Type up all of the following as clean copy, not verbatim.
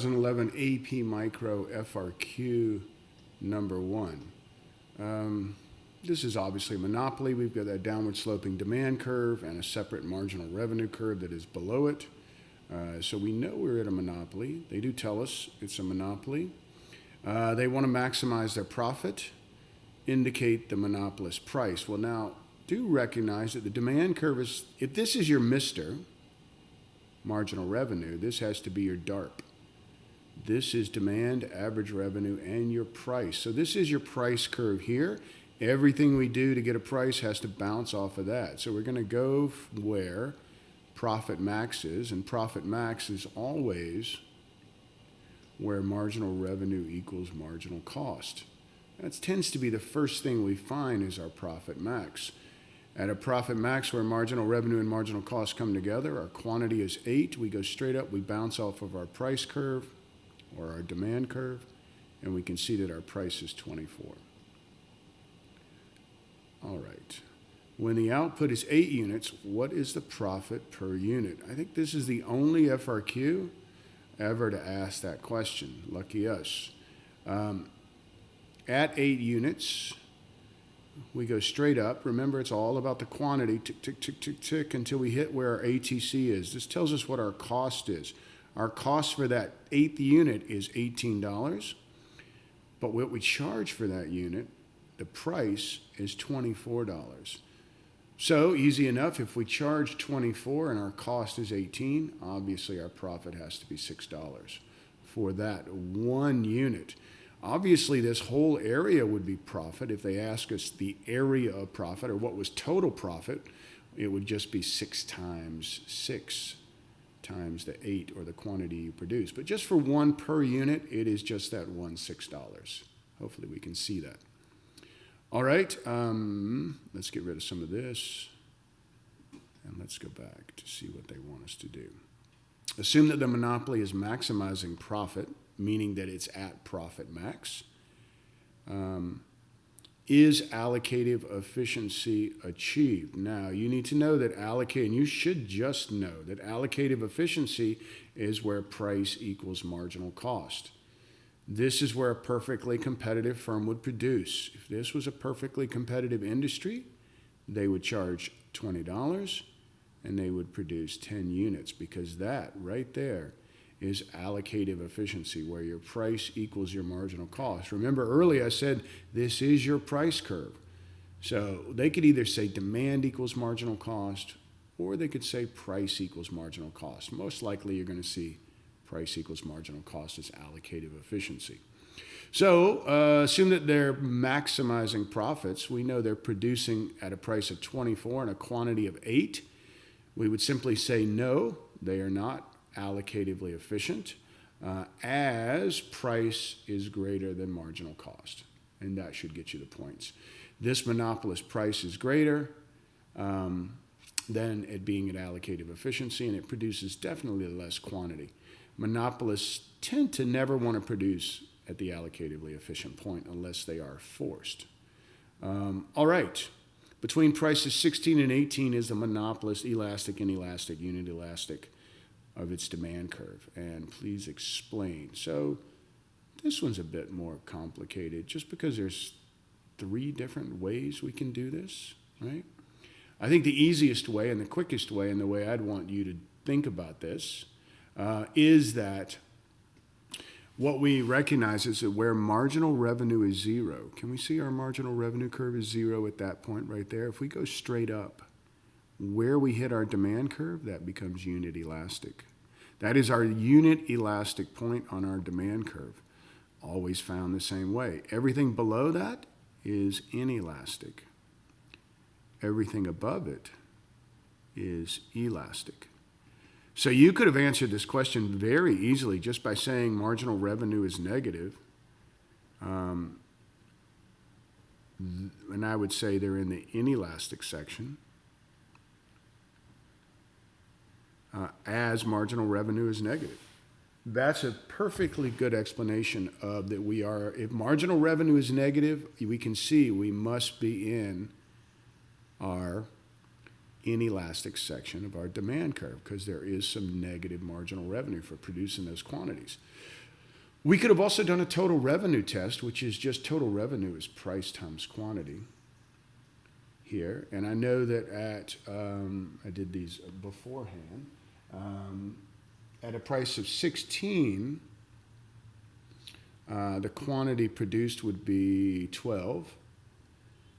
2011 AP Micro FRQ number 1. This is obviously a monopoly. We've got that downward sloping demand curve and a separate marginal revenue curve that is below it. So we know we're at a monopoly. They do tell us it's a monopoly. They want to maximize their profit, indicate the monopolist price. Well, now, do recognize that the demand curve is, if this is your MR, marginal revenue, this has to be your DARP. This is demand, average revenue, and your price. So this is your price curve here. Everything we do to get a price has to bounce off of that. So we're going to go where profit max is, and profit max is always where marginal revenue equals marginal cost. That tends to be the first thing we find is our profit max. At a profit max where marginal revenue and marginal cost come together, our quantity is 8. We go straight up, we bounce off of our price curve or our demand curve, and we can see that our price is 24. All right. When the output is 8 units, what is the profit per unit? I think this is the only FRQ ever to ask that question. Lucky us. At 8 units, we go straight up. Remember, it's all about the quantity, tick, tick, tick, tick, tick, until we hit where our ATC is. This tells us what our cost is. Our cost for that 8th unit is $18, but what we charge for that unit, the price, is $24. So, easy enough, if we charge $24 and our cost is $18, obviously our profit has to be $6 for that 1 unit. Obviously, this whole area would be profit. If they ask us the area of profit or what was total profit, it would just be 6 times 6 times the 8 or the quantity you produce. But just for 1 per unit, it is just that one $6. Hopefully we can see that. All right, let's get rid of some of this. And let's go back to see what they want us to do. Assume that the monopoly is maximizing profit, meaning that it's at profit max. Is allocative efficiency achieved? Now, you need to know that and you should just know that allocative efficiency is where price equals marginal cost. This is where a perfectly competitive firm would produce. If this was a perfectly competitive industry, they would charge $20 and they would produce 10 units, because that right there is allocative efficiency, where your price equals your marginal cost. Remember earlier I said this is your price curve. So they could either say demand equals marginal cost, or they could say price equals marginal cost. Most likely you're going to see price equals marginal cost as allocative efficiency. So assume that they're maximizing profits. We know they're producing at a price of 24 and a quantity of 8. We would simply say no, they are not allocatively efficient, as price is greater than marginal cost. And that should get you the points. This monopolist price is greater than it being at allocative efficiency, and it produces definitely less quantity. Monopolists tend to never want to produce at the allocatively efficient point unless they are forced. All right. Between prices 16 and 18 is the monopolist elastic, inelastic, unit elastic of its demand curve. And please explain. So this one's a bit more complicated just because there's 3 different ways we can do this, right? I think the easiest way and the quickest way, and the way I'd want you to think about this, is that what we recognize is that where marginal revenue is 0, can we see our marginal revenue curve is 0 at that point right there? If we go straight up, where we hit our demand curve, that becomes unit elastic. That is our unit elastic point on our demand curve, always found the same way. Everything below that is inelastic. Everything above it is elastic. So you could have answered this question very easily just by saying marginal revenue is negative. And I would say they're in the inelastic section. As marginal revenue is negative. That's a perfectly good explanation of that we are, if marginal revenue is negative, we can see we must be in our inelastic section of our demand curve because there is some negative marginal revenue for producing those quantities. We could have also done a total revenue test, which is just total revenue is price times quantity here. And I know that I did these beforehand, at a price of 16, the quantity produced would be 12.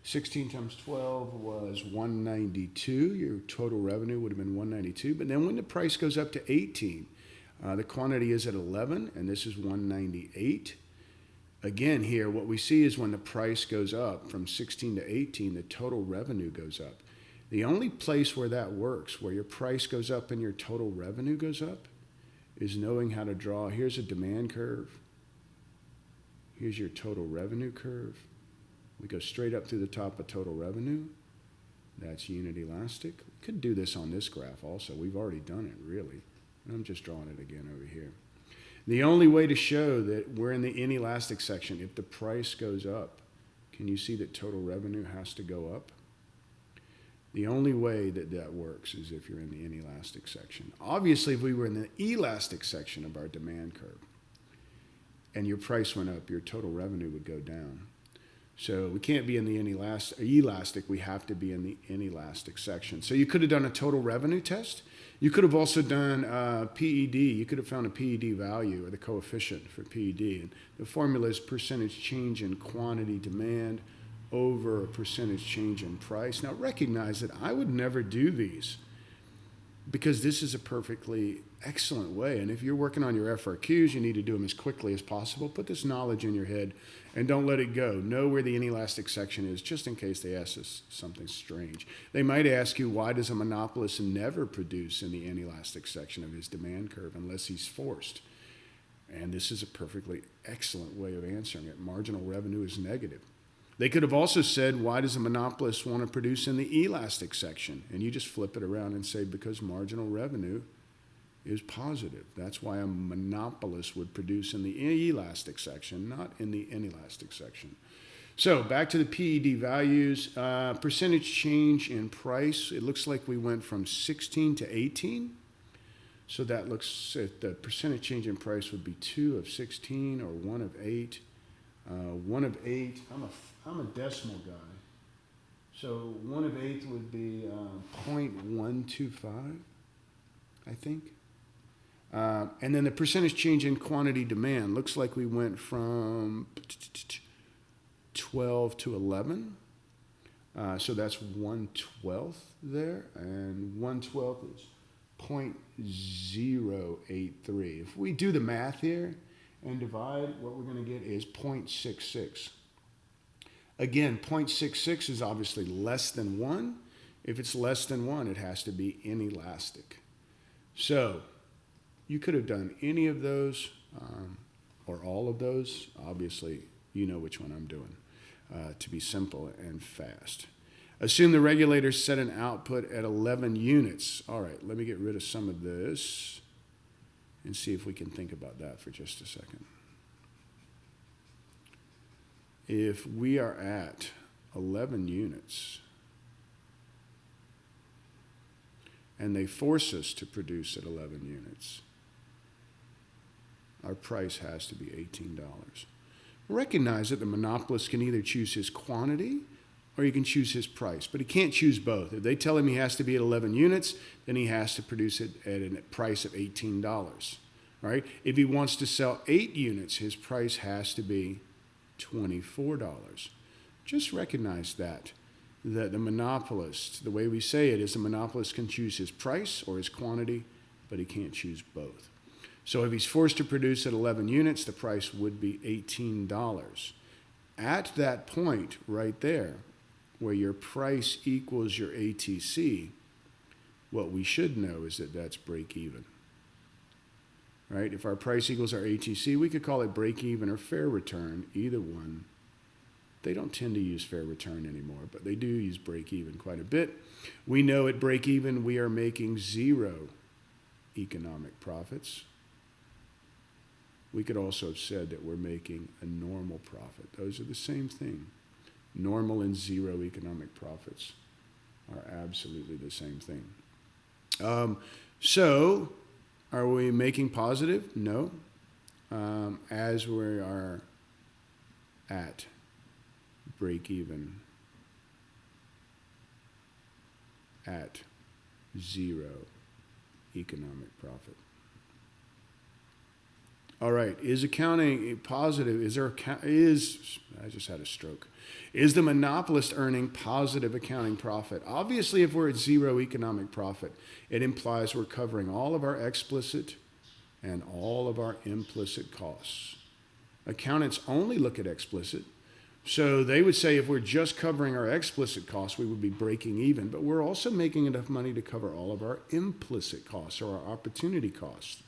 16 times 12 was 192. Your total revenue would have been 192. But then when the price goes up to 18, the quantity is at 11, and this is 198. Again, here, what we see is when the price goes up from 16 to 18, the total revenue goes up. The only place where that works, where your price goes up and your total revenue goes up, is knowing how to draw. Here's a demand curve. Here's your total revenue curve. We go straight up through the top of total revenue. That's unit elastic. We could do this on this graph also. We've already done it, really. I'm just drawing it again over here. The only way to show that we're in the inelastic section, if the price goes up, can you see that total revenue has to go up? The only way that that works is if you're in the inelastic section. Obviously, if we were in the elastic section of our demand curve and your price went up, your total revenue would go down. So we can't be in the elastic, we have to be in the inelastic section. So you could have done a total revenue test. You could have also done PED. You could have found a PED value, or the coefficient for PED. And the formula is percentage change in quantity demand over a percentage change in price. Now recognize that I would never do these because this is a perfectly excellent way. And if you're working on your FRQs, you need to do them as quickly as possible. Put this knowledge in your head and don't let it go. Know where the inelastic section is just in case they ask us something strange. They might ask you, why does a monopolist never produce in the inelastic section of his demand curve unless he's forced? And this is a perfectly excellent way of answering it. Marginal revenue is negative. They could have also said, why does a monopolist want to produce in the elastic section? And you just flip it around and say, because marginal revenue is positive. That's why a monopolist would produce in the elastic section, not in the inelastic section. So back to the PED values. Percentage change in price. It looks like we went from 16 to 18. So that looks at the percentage change in price would be 2 of 16 or 1 of 8. 1 of 8. I'm a decimal guy. So 1 of 8 would be 0.125, I think. And then the percentage change in quantity demand looks like we went from 12 to 11. So that's 1/12 there, and 1/12 is 0.083. If we do the math here and divide, what we're going to get is 0.66. Again, 0.66 is obviously less than 1. If it's less than 1, it has to be inelastic. So you could have done any of those or all of those. Obviously, you know which one I'm doing to be simple and fast. Assume the regulator set an output at 11 units. All right, let me get rid of some of this and see if we can think about that for just a second. If we are at 11 units and they force us to produce at 11 units, our price has to be $18. Recognize that the monopolist can either choose his quantity or he can choose his price, but he can't choose both. If they tell him he has to be at 11 units, then he has to produce it at a price of $18, right? If he wants to sell 8 units, his price has to be $24. Just recognize that the monopolist, the way we say it is the monopolist can choose his price or his quantity, but he can't choose both. So if he's forced to produce at 11 units, the price would be $18. At that point right there, where your price equals your ATC, what we should know is that that's break even. Right? If our price equals our ATC, we could call it break even or fair return, either one. They don't tend to use fair return anymore, but they do use break even quite a bit. We know at break even we are making 0 economic profits. We could also have said that we're making a normal profit. Those are the same thing. Normal and 0 economic profits are absolutely the same thing. So, are we making positive? No. As we are at break even, at zero economic profit. All right, is accounting positive? I just had a stroke. Is the monopolist earning positive accounting profit? Obviously, if we're at zero economic profit, it implies we're covering all of our explicit and all of our implicit costs. Accountants only look at explicit. So they would say if we're just covering our explicit costs, we would be breaking even, but we're also making enough money to cover all of our implicit costs or our opportunity costs.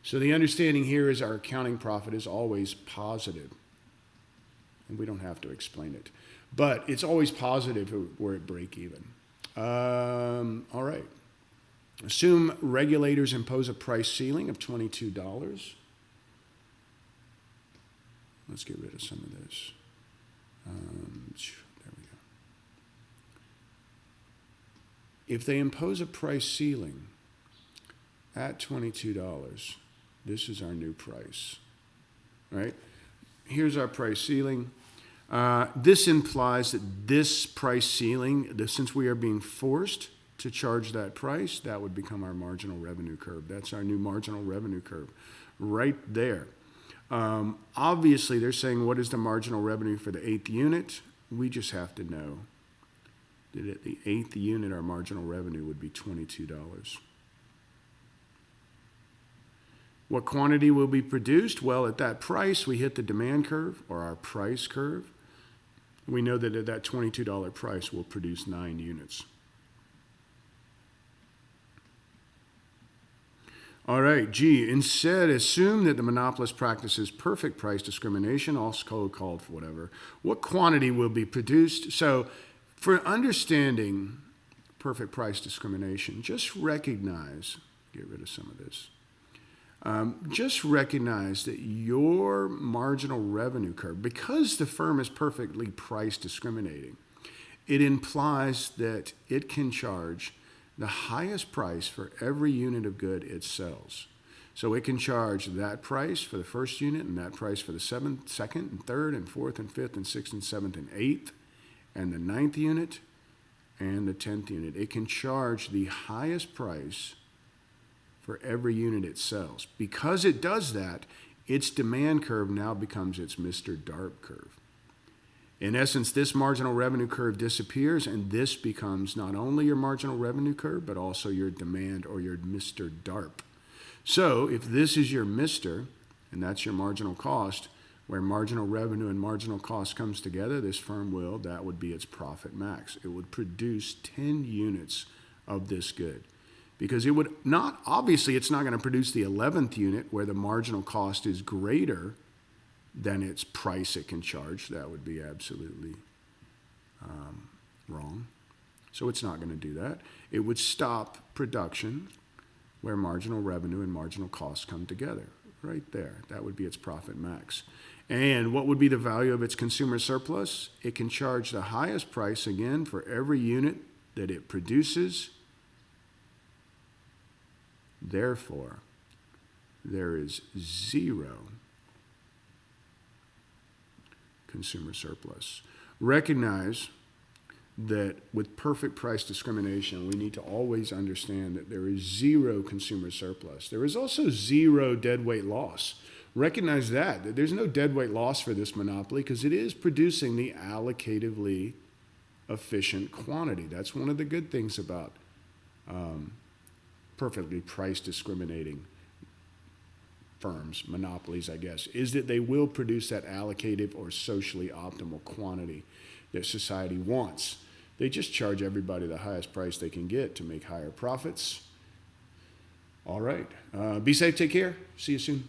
So the understanding here is our accounting profit is always positive. And we don't have to explain it. But it's always positive if we're at break even. All right. Assume regulators impose a price ceiling of $22. Let's get rid of some of this. There we go. If they impose a price ceiling at $22, this is our new price, right? Here's our price ceiling. This implies that this price ceiling, since we are being forced to charge that price, that would become our marginal revenue curve. That's our new marginal revenue curve right there. Obviously, they're saying, what is the marginal revenue for the 8th unit? We just have to know that at the 8th unit, our marginal revenue would be $22. What quantity will be produced? Well, at that price, we hit the demand curve or our price curve. We know that at that $22 price, we'll produce 9 units. All right, G, instead, assume that the monopolist practices perfect price discrimination, also called for whatever. What quantity will be produced? So for understanding perfect price discrimination, just recognize, get rid of some of this, just recognize that your marginal revenue curve, because the firm is perfectly price discriminating, it implies that it can charge the highest price for every unit of good it sells. So it can charge that price for the first unit and that price for the second and third and fourth and fifth and sixth and seventh and eighth and the 9th unit and the 10th unit. It can charge the highest price for every unit it sells. Because it does that, its demand curve now becomes its Mr. DARP curve. In essence, this marginal revenue curve disappears, and this becomes not only your marginal revenue curve, but also your demand or your Mr. DARP. So if this is your Mr., and that's your marginal cost, where marginal revenue and marginal cost comes together, this firm that would be its profit max. It would produce 10 units of this good. Because it would not, obviously it's not going to produce the 11th unit where the marginal cost is greater than its price it can charge. That would be absolutely wrong. So it's not going to do that. It would stop production where marginal revenue and marginal costs come together. Right there. That would be its profit max. And what would be the value of its consumer surplus? It can charge the highest price again for every unit that it produces. Therefore, there is zero consumer surplus. Recognize that with perfect price discrimination, we need to always understand that there is zero consumer surplus. There is also zero deadweight loss. Recognize that there's no deadweight loss for this monopoly because it is producing the allocatively efficient quantity. That's one of the good things about perfectly price discriminating firms, monopolies, I guess, is that they will produce that allocative or socially optimal quantity that society wants. They just charge everybody the highest price they can get to make higher profits. All right. Be safe. Take care. See you soon.